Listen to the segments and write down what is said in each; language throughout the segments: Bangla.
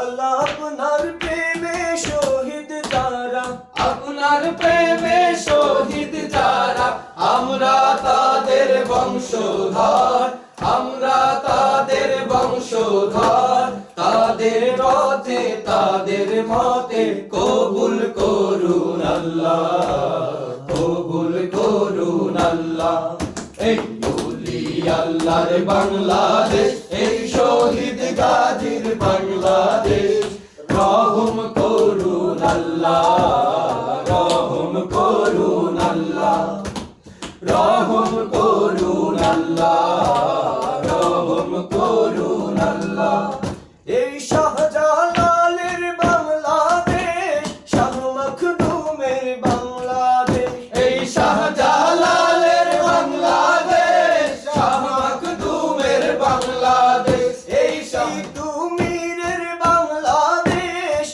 আল্লাহ আপনার প্রেমে শহীদ যারা, আপনার প্রেমে শহীদ যারা, আমরা তাদের বংশধর, আমরা তাদের বংশধর। তাদের পথে তাদের মতে কবুল করুন আল্লাহ, কবুল করুন আল্লাহ। এই ওলি আল্লাহর বাংলাদেশ, এই শহীদ গাজীর বাংলাদেশ, রহম করুন আল্লাহ, রহম করুন আল্লাহ, রহম করুন আল্লাহ, রহম করুন আল্লাহ। এই শাহজালালের বাংলাদেশ, শাহ মখদুমের বাংলাদেশ, এই শাহজালালের বাংলাদেশ, শাহ মখদুমের বাংলাদেশ, এই তিতুমীরের বাংলাদেশ,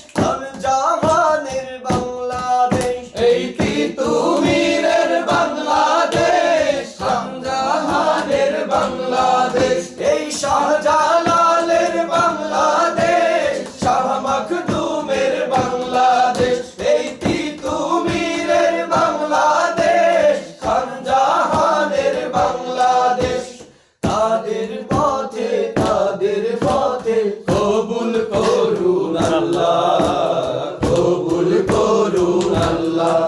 জাহানের বাংলাদেশ, এই তিতুমীরের বাংলাদেশ, জাহানের বাংলাদেশ। এই শাহজালালের বাংলাদেশ, শাহ মখদুমের বাংলাদেশ, এই তিতুমীরের বাংলাদেশ, জাহানের বাংলাদেশ। তাদের পথে তাদের পথে কবুল করুন আল্লাহ, কবুল করুন আল্লাহ।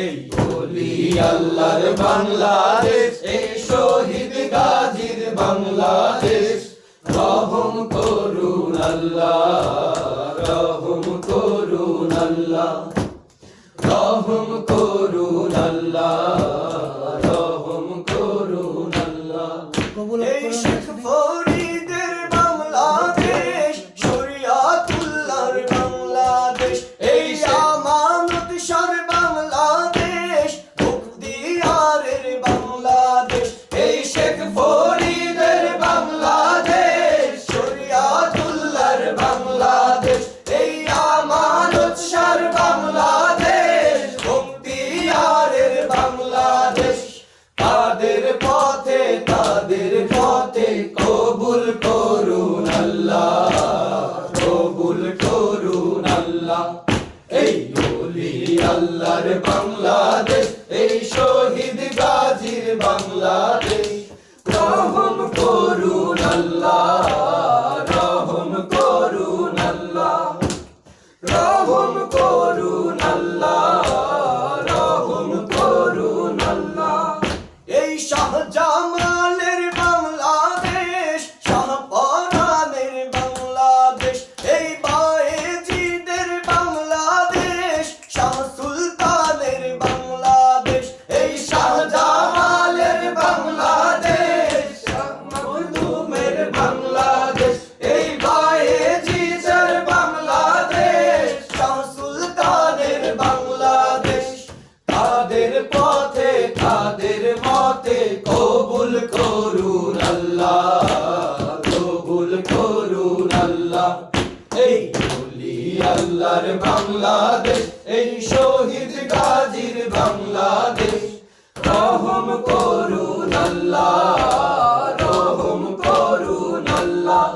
এই ওলি আল্লাহর বাংলাদেশ, এই শহীদ গাজীর বাংলাদেশ, রহম করুন আল্লাহ, রহম করুন আল্লাহ, রহম করুন আল্লাহ, রহম করুন আল্লাহ। এই শেখ ফরিদের বাংলাদেশ, শরিয়াতুল্লাহর বাংলাদেশ, এই আমানত শাহর বাংলাদেশ, মুক্তিয়ারের বাংলাদেশ, এই শেখ ফরিদের বাংলাদেশ, শরিয়াতুল্লাহর বাংলাদেশ, এই আমানত শাহর বাংলাদেশ, মুক্তিয়ারের বাংলাদেশ। তাদের পথে তাদের পথে কবুল করুন আল্লাহ, কবুল করুন আল্লাহ। এই ওলি আল্লাহর বাংলাদেশ, এই শহীদ গাজীর বাংলাদেশ, রহম করুন আল্লাহ, রহম করুন আল্লাহ, রহম করুন আল্লাহ, রহম করুন আল্লাহ। এই শাহজামালের বাংলাদেশ, শাহপরানের বাংলাদেশ, এই বায়েজিদের বাংলাদেশ, শাহ সুলতানের বাংলাদেশ, এই শাহজালালের বাংলাদেশ, শাহ মখদুমের বাংলাদেশ, এই বায়েজিদের বাংলাদেশ, শাহ সুলতানের বাংলাদেশ। তাদের পথে তাদের মতে কবুল করুন আল্লাহ, কবুল করুন আল্লাহ। এই ওলি আল্লাহর বাংলাদেশ, এই শহীদ গাজীর বাংলাদেশ, রহম করুন আল্লাহ, রহম করুন আল্লাহ।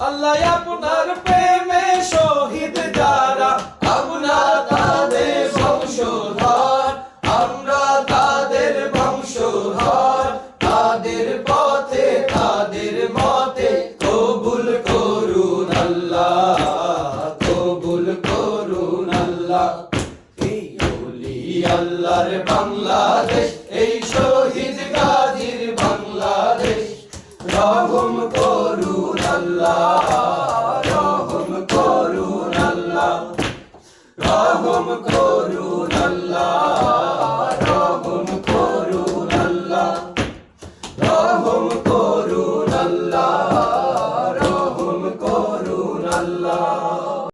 আল্লাহ আপনার প্রেমে শহীদ যারা, আপনার তাদের বংশধর, আমরা তাদের বংশধর। তাদের পথে তাদের মতে কবুল করুন আল্লাহ, কবুল করুন আল্লাহ। এই ওলি আল্লাহর বাংলাদেশ, এই শহীদ গাজীর বাংলাদেশ, রহম করুন আল্লাহ, রহম করুন আল্লাহ, রহম